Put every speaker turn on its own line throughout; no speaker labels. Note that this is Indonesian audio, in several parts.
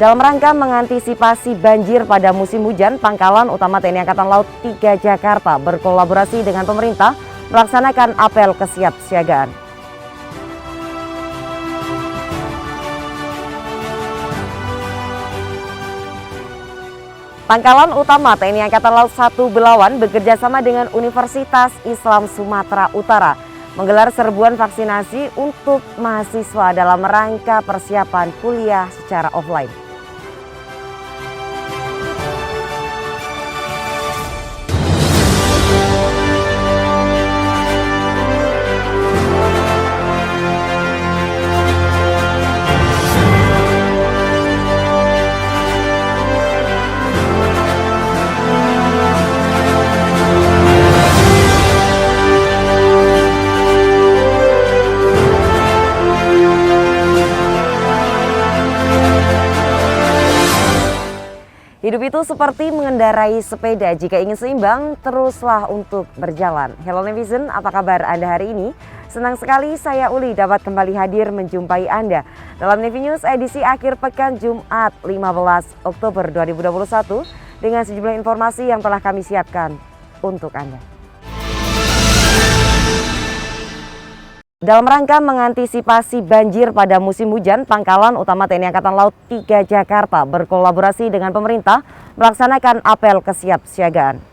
Dalam rangka mengantisipasi banjir pada musim hujan, Pangkalan Utama TNI Angkatan Laut 3 Jakarta berkolaborasi dengan pemerintah melaksanakan apel kesiapsiagaan. Pangkalan Utama TNI Angkatan Laut 1 Belawan bekerjasama dengan Universitas Islam Sumatera Utara menggelar serbuan vaksinasi untuk mahasiswa dalam rangka persiapan kuliah secara offline. Hidup itu seperti mengendarai sepeda, jika ingin seimbang, teruslah untuk berjalan. Hello Netizen, apa kabar Anda hari ini? Senang sekali saya Uli dapat kembali hadir menjumpai Anda dalam Nevi News edisi akhir pekan Jumat 15 Oktober 2021 dengan sejumlah informasi yang telah kami siapkan untuk Anda. Dalam rangka mengantisipasi banjir pada musim hujan, Pangkalan Utama TNI Angkatan Laut 3 Jakarta berkolaborasi dengan pemerintah melaksanakan apel kesiapsiagaan.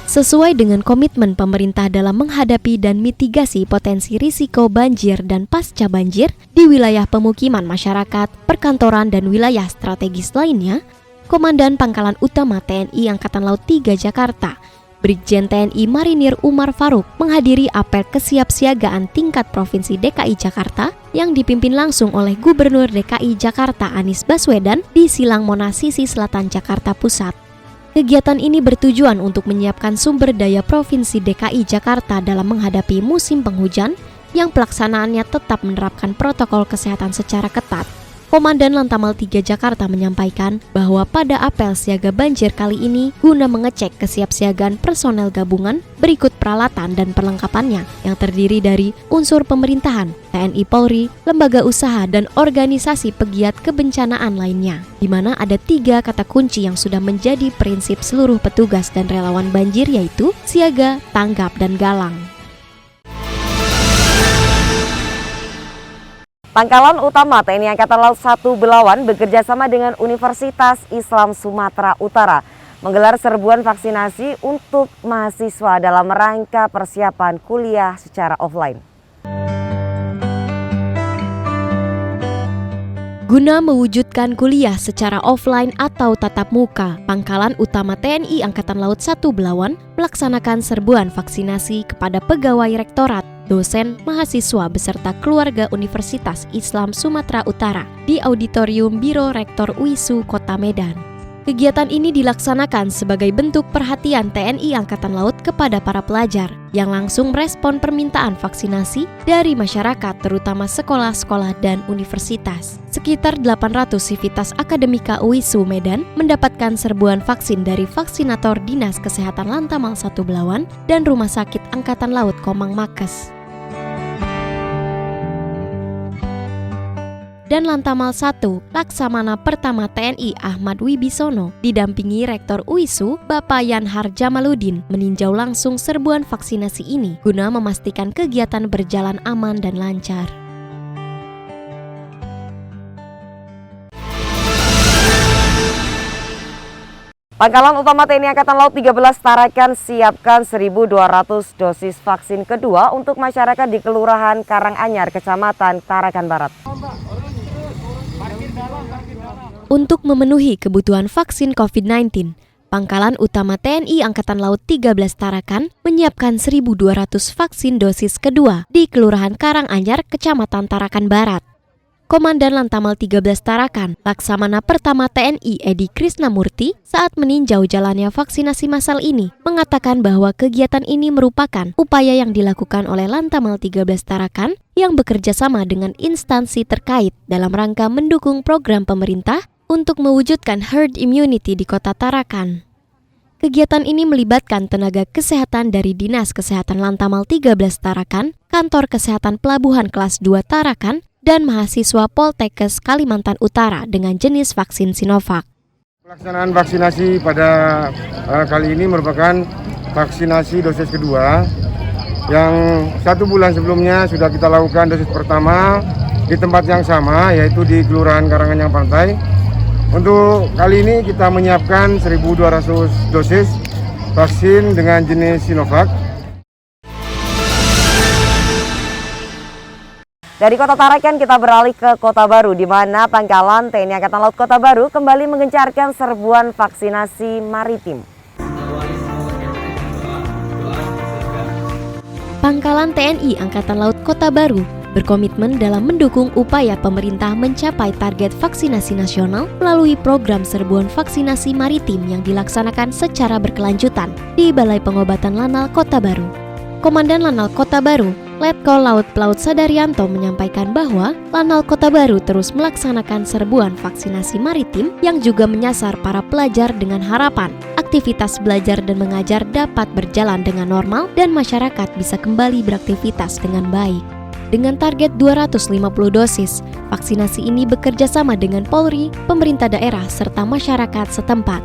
Sesuai dengan komitmen pemerintah dalam menghadapi dan mitigasi potensi risiko banjir dan pasca banjir di wilayah pemukiman masyarakat, perkantoran, dan wilayah strategis lainnya, Komandan Pangkalan Utama TNI Angkatan Laut 3 Jakarta, Brigjen TNI Marinir Umar Faruk menghadiri apel kesiapsiagaan tingkat Provinsi DKI Jakarta yang dipimpin langsung oleh Gubernur DKI Jakarta Anies Baswedan di Silang Monas sisi selatan Jakarta Pusat. Kegiatan ini bertujuan untuk menyiapkan sumber daya Provinsi DKI Jakarta dalam menghadapi musim penghujan yang pelaksanaannya tetap menerapkan protokol kesehatan secara ketat. Komandan Lantamal 3 Jakarta menyampaikan bahwa pada apel siaga banjir kali ini guna mengecek kesiapsiagaan personel gabungan berikut peralatan dan perlengkapannya yang terdiri dari unsur pemerintahan, TNI Polri, lembaga usaha, dan organisasi pegiat kebencanaan lainnya, di mana ada 3 kata kunci yang sudah menjadi prinsip seluruh petugas dan relawan banjir, yaitu siaga, tanggap, dan galang.
Pangkalan Utama TNI Angkatan Laut 1 Belawan bekerjasama dengan Universitas Islam Sumatera Utara menggelar serbuan vaksinasi untuk mahasiswa dalam rangka persiapan kuliah secara offline.
Guna mewujudkan kuliah secara offline atau tatap muka, Pangkalan Utama TNI Angkatan Laut 1 Belawan melaksanakan serbuan vaksinasi kepada pegawai rektorat, dosen, mahasiswa beserta keluarga Universitas Islam Sumatera Utara di Auditorium Biro Rektor UISU Kota Medan. Kegiatan ini dilaksanakan sebagai bentuk perhatian TNI Angkatan Laut kepada para pelajar yang langsung merespon permintaan vaksinasi dari masyarakat, terutama sekolah-sekolah dan universitas. Sekitar 800 sivitas akademika UISU Medan mendapatkan serbuan vaksin dari vaksinator Dinas Kesehatan Lantamal 1 Belawan dan Rumah Sakit Angkatan Laut Komang Makes. Dan Lantamal 1, Laksamana Pertama TNI Ahmad Wibisono, didampingi Rektor UISU Bapak Yanhar Jamaludin, meninjau langsung serbuan vaksinasi ini guna memastikan kegiatan berjalan aman dan lancar.
Pangkalan Utama TNI Angkatan Laut 13 Tarakan siapkan 1.200 dosis vaksin kedua untuk masyarakat di Kelurahan Karanganyar, Kecamatan Tarakan Barat.
Untuk memenuhi kebutuhan vaksin COVID-19, Pangkalan Utama TNI Angkatan Laut 13 Tarakan menyiapkan 1.200 vaksin dosis kedua di Kelurahan Karanganyar, Kecamatan Tarakan Barat. Komandan Lantamal 13 Tarakan, Laksamana Pertama TNI Edi Krisnamurti, saat meninjau jalannya vaksinasi massal ini, mengatakan bahwa kegiatan ini merupakan upaya yang dilakukan oleh Lantamal 13 Tarakan yang bekerja sama dengan instansi terkait dalam rangka mendukung program pemerintah untuk mewujudkan herd immunity di Kota Tarakan. Kegiatan ini melibatkan tenaga kesehatan dari Dinas Kesehatan Lantamal 13 Tarakan, Kantor Kesehatan Pelabuhan Kelas 2 Tarakan, dan mahasiswa Poltekkes Kalimantan Utara dengan jenis vaksin Sinovac.
Pelaksanaan vaksinasi pada kali ini merupakan vaksinasi dosis kedua yang 1 bulan sebelumnya sudah kita lakukan dosis pertama di tempat yang sama, yaitu di Kelurahan Karanganyar Pantai. Untuk kali ini kita menyiapkan 1.200 dosis vaksin dengan jenis Sinovac.
Dari Kota Tarakan kita beralih ke Kota Baru, di mana Pangkalan TNI Angkatan Laut Kota Baru kembali mengencarkan serbuan vaksinasi maritim.
Pangkalan TNI Angkatan Laut Kota Baru berkomitmen dalam mendukung upaya pemerintah mencapai target vaksinasi nasional melalui program serbuan vaksinasi maritim yang dilaksanakan secara berkelanjutan di Balai Pengobatan Lanal Kota Baru. Komandan Lanal Kota Baru, Letkol Laut Pelaut Sadarianto menyampaikan bahwa Lanal Kota Baru terus melaksanakan serbuan vaksinasi maritim yang juga menyasar para pelajar dengan harapan aktivitas belajar dan mengajar dapat berjalan dengan normal dan masyarakat bisa kembali beraktivitas dengan baik. Dengan target 250 dosis, vaksinasi ini bekerja sama dengan Polri, pemerintah daerah, serta masyarakat setempat.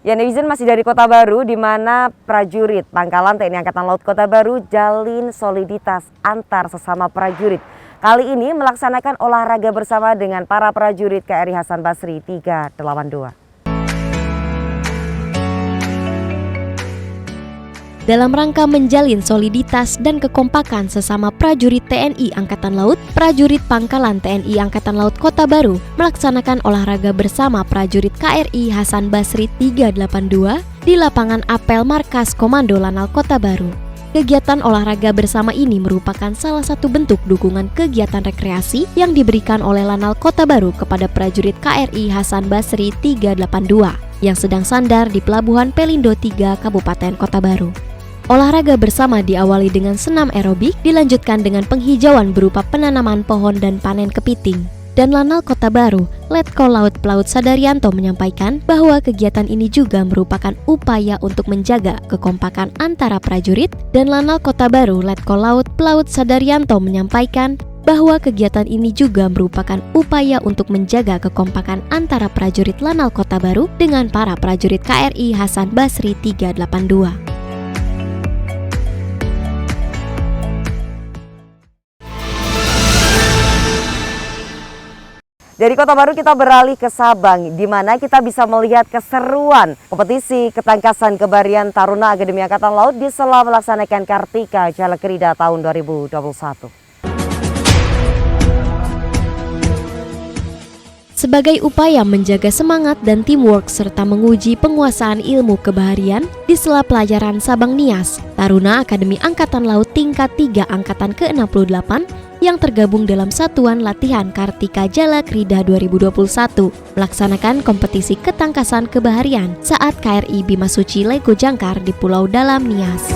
Ya, netizen masih dari Kota Baru, di mana prajurit Pangkalan TNI Angkatan Laut Kota Baru jalin soliditas antar sesama prajurit. Kali ini melaksanakan olahraga bersama dengan para prajurit KRI Hasan Basri 382.
Dalam rangka menjalin soliditas dan kekompakan sesama prajurit TNI Angkatan Laut, prajurit Pangkalan TNI Angkatan Laut Kota Baru melaksanakan olahraga bersama prajurit KRI Hasan Basri 382 di lapangan apel Markas Komando Lanal Kota Baru. Kegiatan olahraga bersama ini merupakan salah satu bentuk dukungan kegiatan rekreasi yang diberikan oleh Lanal Kota Baru kepada prajurit KRI Hasan Basri 382 yang sedang sandar di Pelabuhan Pelindo 3 Kabupaten Kota Baru. Olahraga bersama diawali dengan senam aerobik, dilanjutkan dengan penghijauan berupa penanaman pohon dan panen kepiting. Dan Lanal Kota Baru, Letkol Laut Pelaut Sadarianto menyampaikan bahwa kegiatan ini juga merupakan upaya untuk menjaga kekompakan antara prajurit, dan Lanal Kota Baru, Letkol Laut Pelaut Sadarianto menyampaikan bahwa kegiatan ini juga merupakan upaya untuk menjaga kekompakan antara prajurit Lanal Kota Baru dengan para prajurit KRI Hasan Basri 382.
Dari Kota Baru kita beralih ke Sabang, di mana kita bisa melihat keseruan kompetisi ketangkasan Kebarian Taruna Akademi Angkatan Laut di sela melaksanakan Kartika Jalakrida tahun 2021.
Sebagai upaya menjaga semangat dan teamwork serta menguji penguasaan ilmu kebaharian di sela pelajaran Sabang Nias, Taruna Akademi Angkatan Laut tingkat 3 Angkatan ke-68 yang tergabung dalam Satuan Latihan Kartika Jalakrida 2021 melaksanakan kompetisi ketangkasan kebaharian saat KRI Bimasuci Lego Jangkar di Pulau Dalam Nias.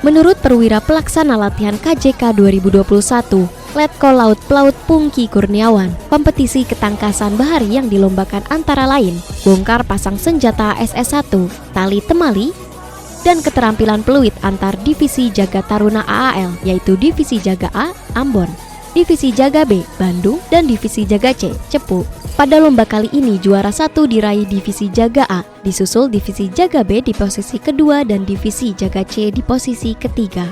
Menurut perwira pelaksana latihan KJK 2021, Letkol Laut Pelaut Pungki Kurniawan, kompetisi ketangkasan bahari yang dilombakan antara lain bongkar pasang senjata SS1, tali temali, dan keterampilan peluit antar divisi Jaga Taruna AAL, yaitu Divisi Jaga A, Ambon, Divisi Jaga B, Bandung, dan Divisi Jaga C, Cepu. Pada lomba kali ini juara 1 diraih Divisi Jaga A, disusul Divisi Jaga B di posisi kedua dan Divisi Jaga C di posisi ketiga.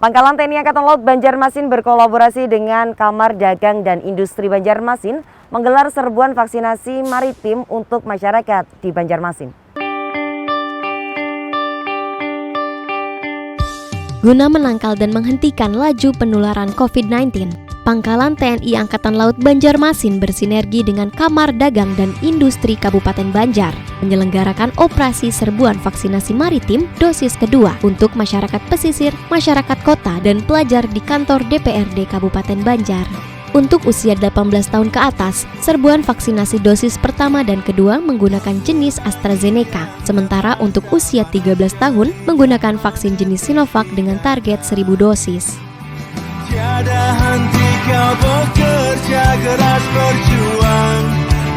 Pangkalan TNI Angkatan Laut Banjarmasin berkolaborasi dengan Kamar Dagang dan Industri Banjarmasin menggelar serbuan vaksinasi maritim untuk masyarakat di Banjarmasin.
Guna menangkal dan menghentikan laju penularan COVID-19, Pangkalan TNI Angkatan Laut Banjarmasin bersinergi dengan Kamar Dagang dan Industri Kabupaten Banjar menyelenggarakan operasi serbuan vaksinasi maritim dosis kedua untuk masyarakat pesisir, masyarakat kota, dan pelajar di kantor DPRD Kabupaten Banjar. Untuk usia 18 tahun ke atas, serbuan vaksinasi dosis pertama dan kedua menggunakan jenis AstraZeneca, sementara untuk usia 13 tahun menggunakan vaksin jenis Sinovac dengan target 1.000 dosis.
Tiada henti kau bekerja keras berjuang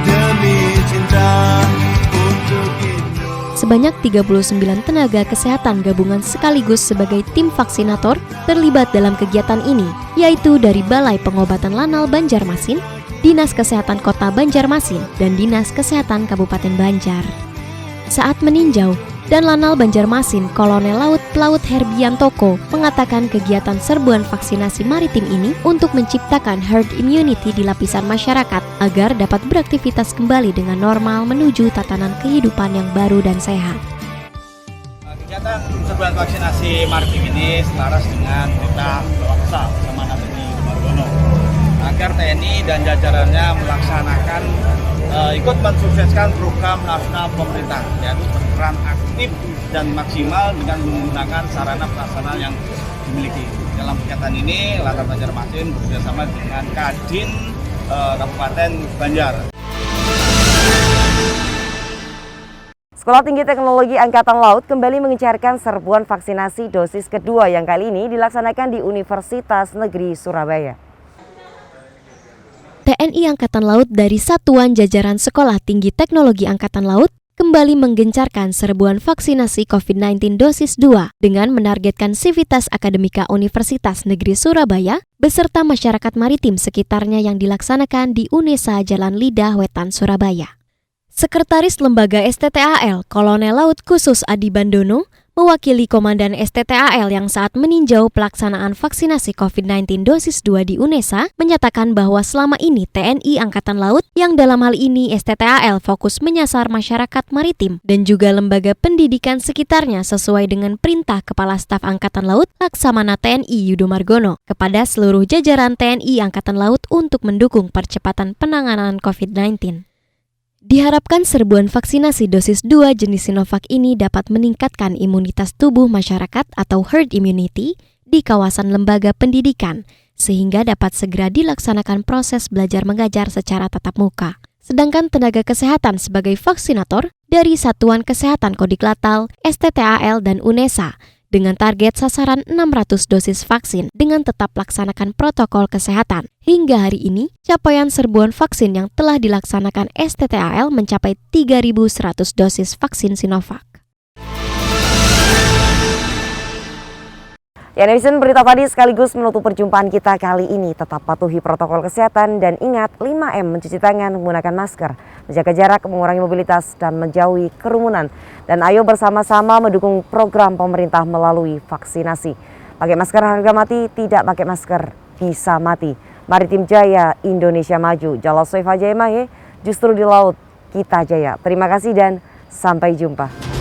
demi cinta untuk Indonesia.
Sebanyak 39 tenaga kesehatan gabungan sekaligus sebagai tim vaksinator terlibat dalam kegiatan ini, yaitu dari Balai Pengobatan Lanal Banjarmasin, Dinas Kesehatan Kota Banjarmasin, dan Dinas Kesehatan Kabupaten Banjar. Saat meninjau, dan Lanal Banjarmasin Kolonel Laut Pelaut Herbiantoko mengatakan kegiatan serbuan vaksinasi maritim ini untuk menciptakan herd immunity di lapisan masyarakat agar dapat beraktivitas kembali dengan normal menuju tatanan kehidupan yang baru dan sehat.
Kegiatan serbuan vaksinasi maritim ini selaras dengan perintah Bapak Kasal bersama TNI Margono agar TNI dan jajarannya melaksanakan ikut mensukseskan program nasional pemerintah, yaitu berperan aktif dan maksimal dengan menggunakan sarana prasarana yang dimiliki. Dalam kegiatan ini, Lanal Banjarmasin bekerjasama dengan Kadin Kabupaten Banjar.
Sekolah Tinggi Teknologi Angkatan Laut kembali mengencarkan serbuan vaksinasi dosis kedua yang kali ini dilaksanakan di Universitas Negeri Surabaya.
TNI Angkatan Laut dari Satuan Jajaran Sekolah Tinggi Teknologi Angkatan Laut kembali menggencarkan serbuan vaksinasi COVID-19 dosis 2 dengan menargetkan Sivitas Akademika Universitas Negeri Surabaya beserta masyarakat maritim sekitarnya yang dilaksanakan di UNESA Jalan Lidah Wetan, Surabaya. Sekretaris Lembaga STTAL Kolonel Laut Khusus Adi Bandono mewakili Komandan STTAL yang saat meninjau pelaksanaan vaksinasi COVID-19 dosis 2 di UNESA menyatakan bahwa selama ini TNI Angkatan Laut yang dalam hal ini STTAL fokus menyasar masyarakat maritim dan juga lembaga pendidikan sekitarnya sesuai dengan perintah Kepala Staf Angkatan Laut Laksamana TNI Yudo Margono kepada seluruh jajaran TNI Angkatan Laut untuk mendukung percepatan penanganan COVID-19. Diharapkan serbuan vaksinasi dosis 2 jenis Sinovac ini dapat meningkatkan imunitas tubuh masyarakat atau herd immunity di kawasan lembaga pendidikan, sehingga dapat segera dilaksanakan proses belajar mengajar secara tatap muka. Sedangkan tenaga kesehatan sebagai vaksinator dari Satuan Kesehatan Kodiklatal, STTAL, dan UNESA, dengan target sasaran 600 dosis vaksin dengan tetap laksanakan protokol kesehatan. Hingga hari ini, capaian serbuan vaksin yang telah dilaksanakan STTAL mencapai 3.100 dosis vaksin Sinovac.
Ya, netizen, berita tadi sekaligus menutup perjumpaan kita kali ini. Tetap patuhi protokol kesehatan dan ingat 5M, mencuci tangan, menggunakan masker, menjaga jarak, mengurangi mobilitas, dan menjauhi kerumunan. Dan ayo bersama-sama mendukung program pemerintah melalui vaksinasi. Pakai masker harga mati, tidak pakai masker bisa mati. Maritim Jaya, Indonesia maju. Jala Soifa Jaya Mahe, justru di laut kita jaya. Terima kasih dan sampai jumpa.